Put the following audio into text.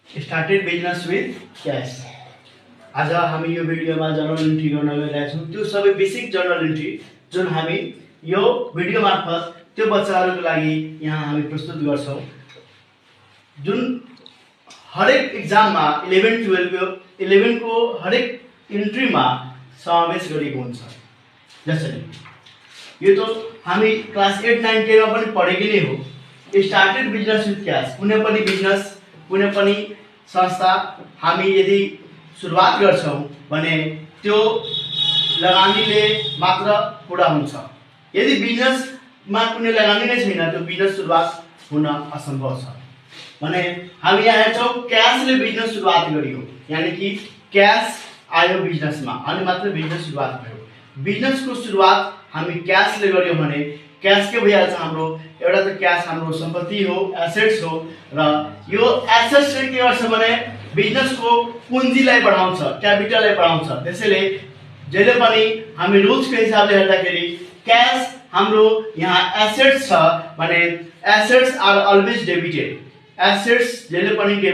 Started business with cash. आज हामी यो भिडियोमा जर्नल इन्ट्री गर्न गइरहेका छौं। त्यो सबै बेसिक जर्नल इन्ट्री जुन हामी यो भिडियो मार्फत त्यो बच्चाहरुको लागि यहाँ हामी प्रस्तुत गर्छौं। जुन हरेक एक्जाममा 11 12 को हरेक इन्ट्रीमा समावेश गरिएको हुन्छ। जसरी यो त हामी क्लास 8 9 10 मा पनि पढेकै नै हो। Started business with cash. कुनै पनि बिजनेस, कुनै पनि संस्था हामी यदि सुरुवात गर्छौं भने त्यो लगानीले मात्र पूरा हुन्छ। यदि बिजनेसमा कुनै लगानी नै छैन त्यो बिजनेस सुरुवात हुन असम्भव छ। भने हामी यहाँ हेर्छौं क्याशले बिजनेस सुरुवात गरियो, यानी कि क्याश आयो बिजनेसमा अनि मात्र बिजनेस सुरुवात भयो। बिजनेसको सुरुवात हामी क्याशले गर्यौं भने क्याश के भइहाल्छ हाम्रो? एउटा त क्याश हाम्रो सम्पत्ति हो, एसेट्स हो र यो एसेट्सले के गर्छ भने बिजनेसको पुँजीलाई बढाउँछ, क्यापिटललाई बढाउँछ। त्यसैले जहिले पनि हामी रुल्सको हिसाबले हेर्दाखेरि क्याश हाम्रो यहाँ एसेट्स छ भने assets are always debited. Assets जहिले पनि